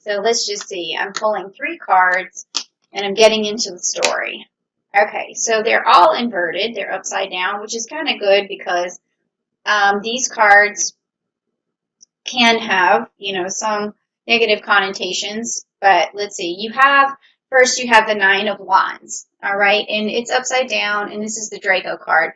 So let's just see. I'm pulling 3 cards and I'm getting into the story. Okay, so they're all inverted. They're upside down, which is kind of good because these cards can have, some negative connotations. But let's see. First you have the Nine of Wands, all right? And it's upside down, and this is the Draco card.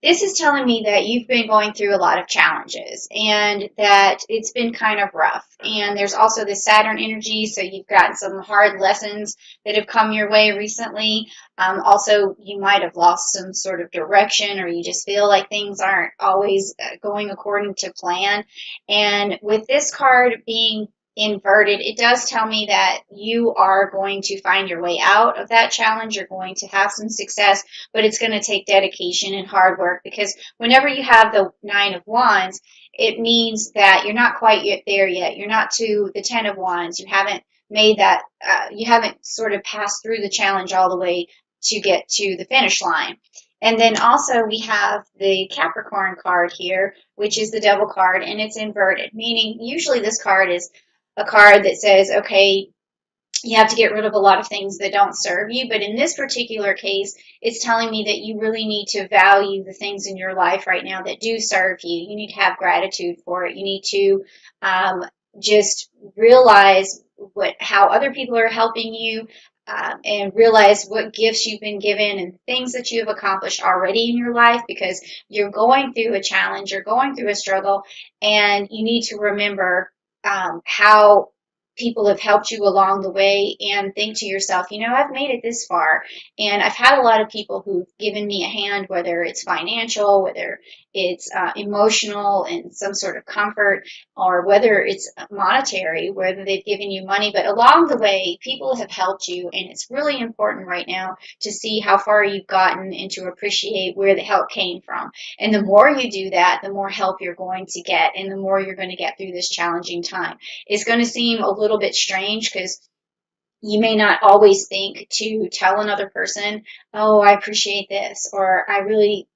This is telling me that you've been going through a lot of challenges and that it's been kind of rough. And there's also the Saturn energy, so you've gotten some hard lessons that have come your way recently. Also, you might have lost some sort of direction, or you just feel like things aren't always going according to plan. And with this card being inverted, it does tell me that you are going to find your way out of that challenge. You're going to have some success, but it's going to take dedication and hard work, because whenever you have the Nine of Wands, it means that you're not quite there yet. You're not to the Ten of Wands. You haven't made that, you haven't sort of passed through the challenge all the way to get to the finish line. And then also we have the Capricorn card here, which is the Devil card, and it's inverted, meaning usually this card is a card that says, okay, you have to get rid of a lot of things that don't serve you. But in this particular case, it's telling me that you really need to value the things in your life right now that do serve you. You need to have gratitude for it. You need to just realize how other people are helping you, and realize what gifts you've been given and things that you have accomplished already in your life, because you're going through a challenge, you're going through a struggle, and you need to remember how people have helped you along the way, and think to yourself, I've made it this far, and I've had a lot of people who've given me a hand, whether it's financial, whether it's emotional and some sort of comfort, or whether it's monetary, whether they've given you money. But along the way, people have helped you, and it's really important right now to see how far you've gotten and to appreciate where the help came from. And the more you do that, the more help you're going to get, and the more you're going to get through this challenging time. It's going to seem a little bit strange, because you may not always think to tell another person, oh, I appreciate this, or I really,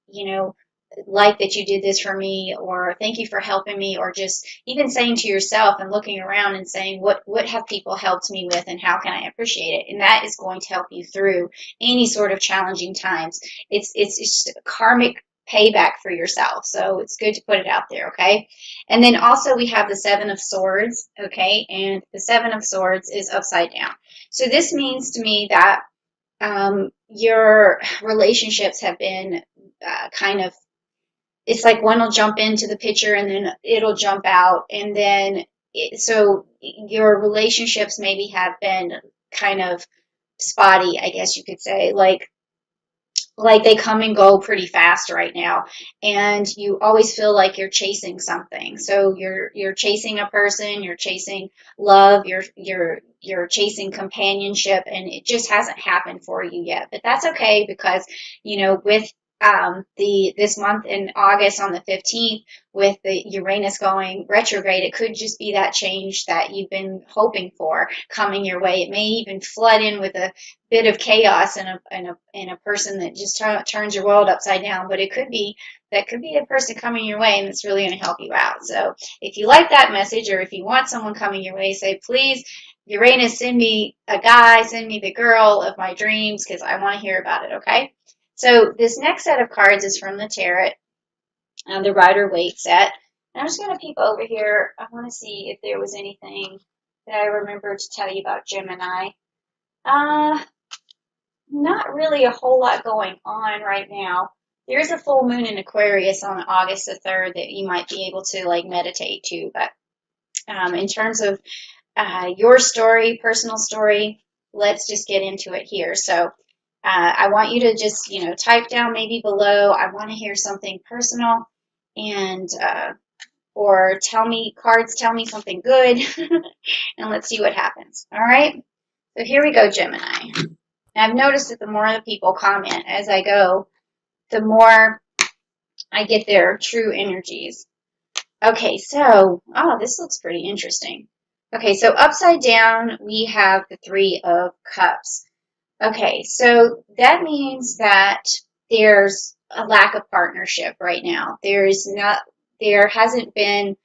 like that you did this for me, or thank you for helping me, or just even saying to yourself and looking around and saying, what have people helped me with, and how can I appreciate it? And that is going to help you through any sort of challenging times. It's just karmic payback for yourself. So it's good to put it out there, okay? And then also we have the Seven of Swords, okay? And the Seven of Swords is upside down. So this means to me that your relationships have been kind of, it's like one will jump into the picture and then it'll jump out. And then, so your relationships maybe have been kind of spotty, I guess you could say, like they come and go pretty fast right now, and you always feel like you're chasing something. So you're chasing a person, you're chasing love, you're chasing companionship, and it just hasn't happened for you yet. But that's okay, because with this month in August on the 15th, with the Uranus going retrograde, it could just be that change that you've been hoping for coming your way. It may even flood in with a bit of chaos and a person that just turns your world upside down. But that could be a person coming your way, and it's really going to help you out. So if you like that message, or if you want someone coming your way, say, please, Uranus, send me a guy, send me the girl of my dreams, because I want to hear about it, okay? So this next set of cards is from the Tarot, the Rider-Waite set. And I'm just going to peek over here. I want to see if there was anything that I remembered to tell you about Gemini. Not really a whole lot going on right now. There is a full moon in Aquarius on August the 3rd that you might be able to meditate to. But in terms of your story, personal story, let's just get into it here. So I want you to just, type down maybe below, I want to hear something personal, and or cards tell me something good, and let's see what happens. All right? So here we go, Gemini. And I've noticed that the more the people comment as I go, the more I get their true energies. Okay, so, this looks pretty interesting. Okay, so upside down, we have the Three of Cups. Okay, so that means that there's a lack of partnership right now. There hasn't been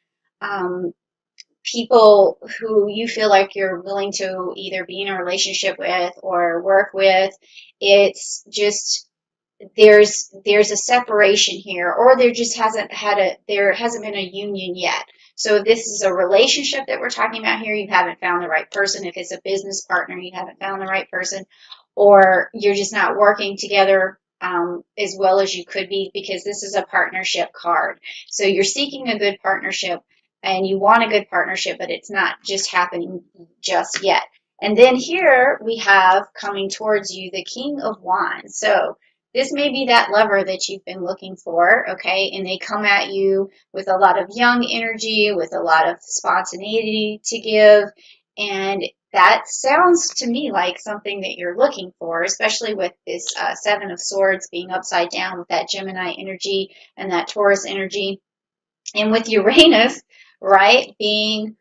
people who you feel like you're willing to either be in a relationship with or work with. It's just there's a separation here, or there hasn't been a union yet. So if this is a relationship that we're talking about here, you haven't found the right person. If it's a business partner, you haven't found the right person, or you're just not working together as well as you could be, because this is a partnership card. So you're seeking a good partnership and you want a good partnership, but it's not just happening just yet. And then here we have coming towards you the King of Wands. So this may be that lover that you've been looking for, okay? And they come at you with a lot of young energy, with a lot of spontaneity to give. And that sounds to me like something that you're looking for, especially with this Seven of Swords being upside down with that Gemini energy and that Taurus energy. And with Uranus, right, being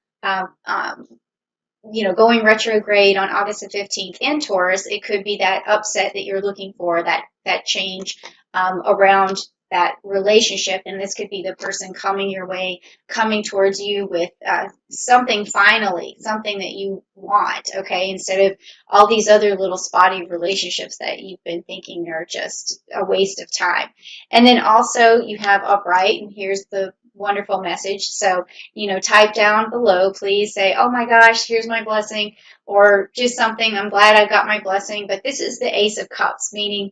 going retrograde on August the 15th in Taurus, it could be that upset that you're looking for, that change around that relationship. And this could be the person coming your way, coming towards you with something finally, something that you want, okay, instead of all these other little spotty relationships that you've been thinking are just a waste of time. And then also you have upright, and here's the wonderful message. So, type down below, please say, oh my gosh, here's my blessing, or just something, I'm glad I got my blessing. But this is the Ace of Cups, meaning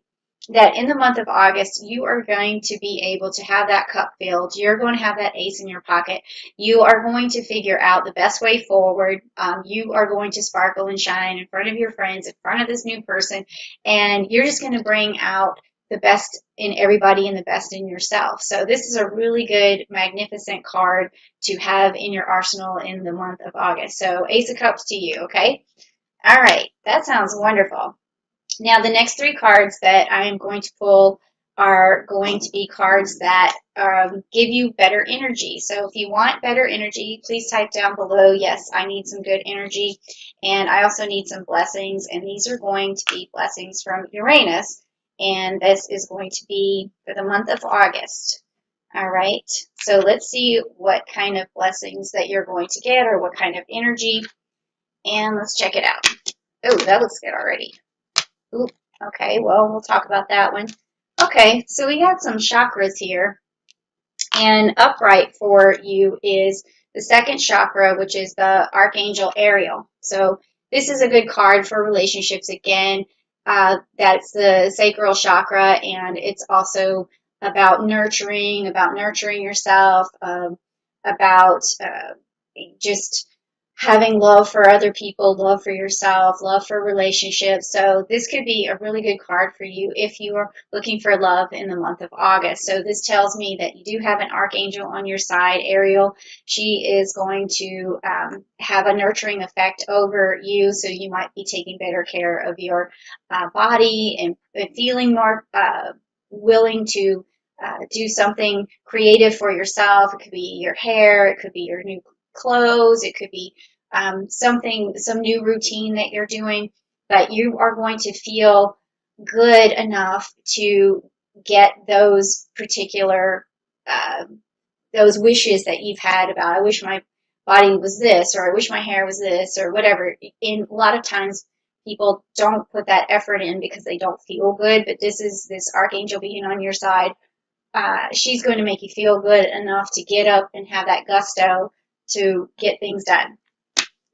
that in the month of August, you are going to be able to have that cup filled. You're going to have that ace in your pocket. You are going to figure out the best way forward. You are going to sparkle and shine in front of your friends, in front of this new person, and you're just going to bring out the best in everybody and the best in yourself. So this is a really good, magnificent card to have in your arsenal in the month of August. So Ace of Cups to you, okay? All right, that sounds wonderful. Now the next three cards that I am going to pull are going to be cards that give you better energy. So if you want better energy, please type down below, yes, I need some good energy, and I also need some blessings, and these are going to be blessings from Uranus. And this is going to be for the month of August. All right, so let's see what kind of blessings that you're going to get, or what kind of energy, and let's check it out. Oh, that looks good already. Ooh, okay, well, we'll talk about that one. Okay, so we got some chakras here, and upright for you is the second chakra, which is the Archangel Ariel. So this is a good card for relationships again. That's the sacral chakra, and it's also about nurturing yourself, about just having love for other people, love for yourself, love for relationships. So this could be a really good card for you if you are looking for love in the month of August. So this tells me that you do have an archangel on your side, Ariel. She is going to have a nurturing effect over you, so you might be taking better care of your body and feeling more willing to do something creative for yourself. It could be your hair, it could be your new clothes, it could be some new routine that you're doing, but you are going to feel good enough to get those particular those wishes that you've had about, I wish my body was this, or I wish my hair was this, or whatever. In a lot of times people don't put that effort in because they don't feel good, but this archangel being on your side, she's going to make you feel good enough to get up and have that gusto to get things done.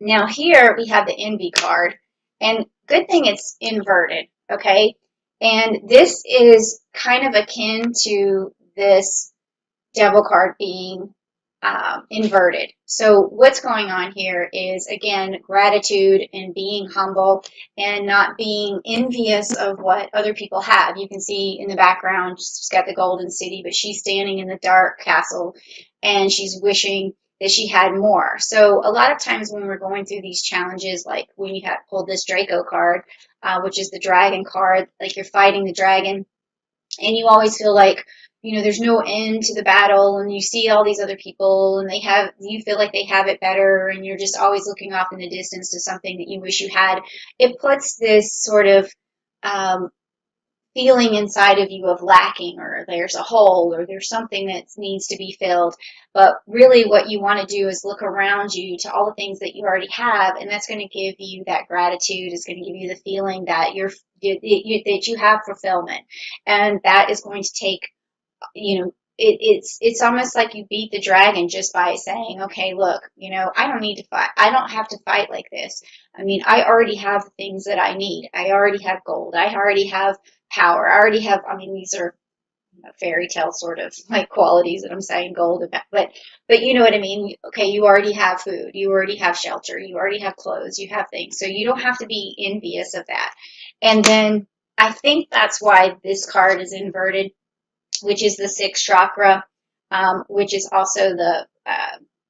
Now here we have the envy card, and good thing it's inverted, okay? And this is kind of akin to this devil card being inverted. So what's going on here is, again, gratitude and being humble and not being envious of what other people have. You can see in the background, she's got the golden city, but she's standing in the dark castle and she's wishing that she had more. So a lot of times when we're going through these challenges, like when you have pulled this Draco card, which is the dragon card, like you're fighting the dragon, and you always feel like, there's no end to the battle, and you see all these other people and you feel like they have it better, and you're just always looking off in the distance to something that you wish you had. It puts this sort of feeling inside of you of lacking, or there's a hole, or there's something that needs to be filled. But really what you want to do is look around you to all the things that you already have, and that's going to give you that gratitude. It's going to give you the feeling that that you have fulfillment, and that is going to take, it's almost like you beat the dragon just by saying, okay, look, I don't need to fight. I don't have to fight like this. I mean, I already have the things that I need. I already have gold. I already have power. I already have, I mean, these are fairy tale sort of like qualities that I'm saying gold about, but you know what I mean? Okay, you already have food. You already have shelter. You already have clothes. You have things. So you don't have to be envious of that. And then I think that's why this card is inverted, which is the sixth chakra, which is also the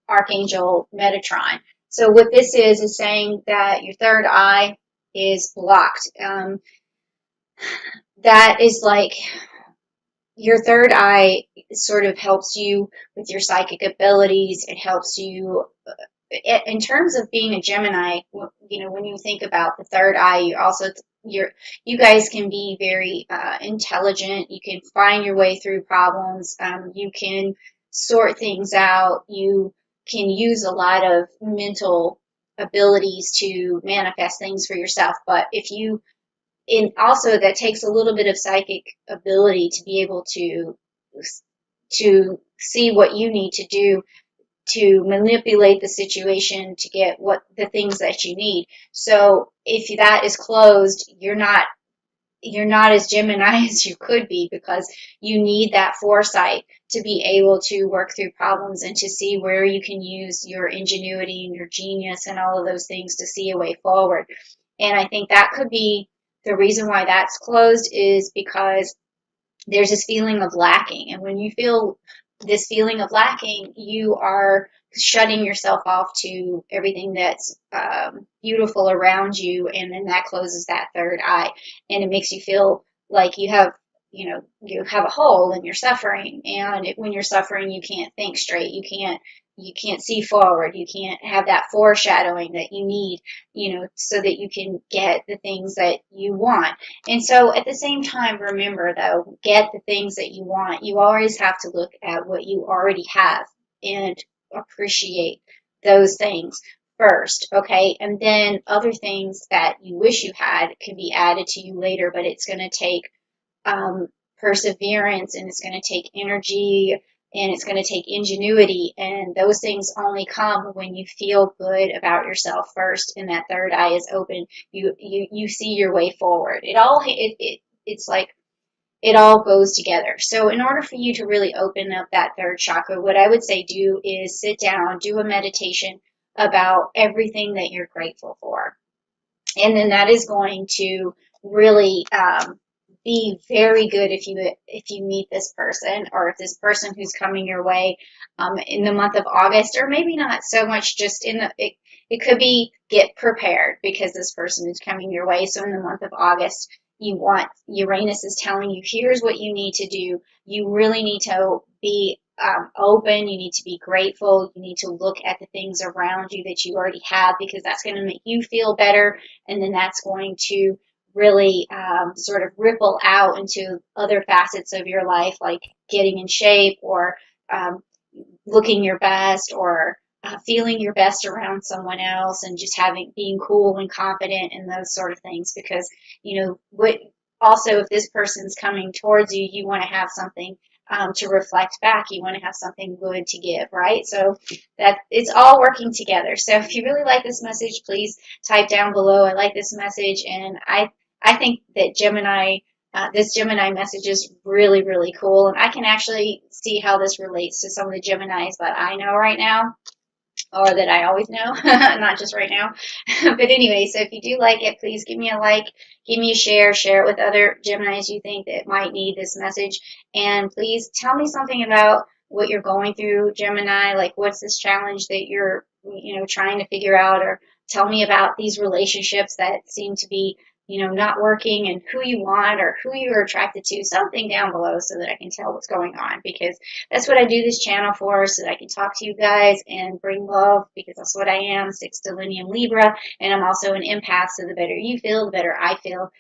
Archangel Metatron. So what this is saying that your third eye is blocked. That is like your third eye sort of helps you with your psychic abilities. It helps you in terms of being a Gemini. When you think about the third eye, you guys can be very intelligent. You can find your way through problems. You can sort things out. You can use a lot of mental abilities to manifest things for yourself. But also that takes a little bit of psychic ability to be able to see what you need to do to manipulate the situation to get what the things that you need. So if that is closed, you're not as Gemini as you could be, because you need that foresight to be able to work through problems and to see where you can use your ingenuity and your genius and all of those things to see a way forward. And I think that could be the reason why that's closed, is because there's this feeling of lacking. And when you feel this feeling of lacking, you are shutting yourself off to everything that's beautiful around you. And then that closes that third eye. And it makes you feel like you have a hole and you're suffering. And when you're suffering, you can't think straight. You can't see forward. You can't have that foreshadowing that you need, so that you can get the things that you want. And so at the same time, remember though, get the things that you want. You always have to look at what you already have and appreciate those things first, okay? And then other things that you wish you had can be added to you later, but it's going to take perseverance, and it's going to take energy, and it's going to take ingenuity, and those things only come when you feel good about yourself first, and that third eye is open. You see your way forward. It's like it all goes together. So in order for you to really open up that third chakra, what I would say do is sit down, do a meditation about everything that you're grateful for. And then that is going to really be very good if you meet this person, or if this person who's coming your way in the month of August, or maybe not so much just it could be get prepared, because this person is coming your way. So in the month of August, Uranus is telling you, here's what you need to do. You really need to be open. You need to be grateful. You need to look at the things around you that you already have, because that's going to make you feel better. And then that's going to really sort of ripple out into other facets of your life, like getting in shape, or looking your best, or feeling your best around someone else, and just being cool and confident and those sort of things. Because also, if this person's coming towards you, you want to have something to reflect back. You want to have something good to give, right? So that it's all working together. So if you really like this message, please type down below, I like this message. And I think that this Gemini message is really, really cool. And I can actually see how this relates to some of the Geminis that I know right now, or that I always know, not just right now. But anyway, so if you do like it, please give me a like, give me a share it with other Geminis you think that might need this message. And please tell me something about what you're going through, Gemini. Like, what's this challenge that you're, trying to figure out? Or tell me about these relationships that seem to be, not working, and who you want, or who you're attracted to. Something down below so that I can tell what's going on, because that's what I do this channel for, so that I can talk to you guys and bring love, because that's what I am, sextilineum Libra, and I'm also an empath. So the better you feel, the better I feel.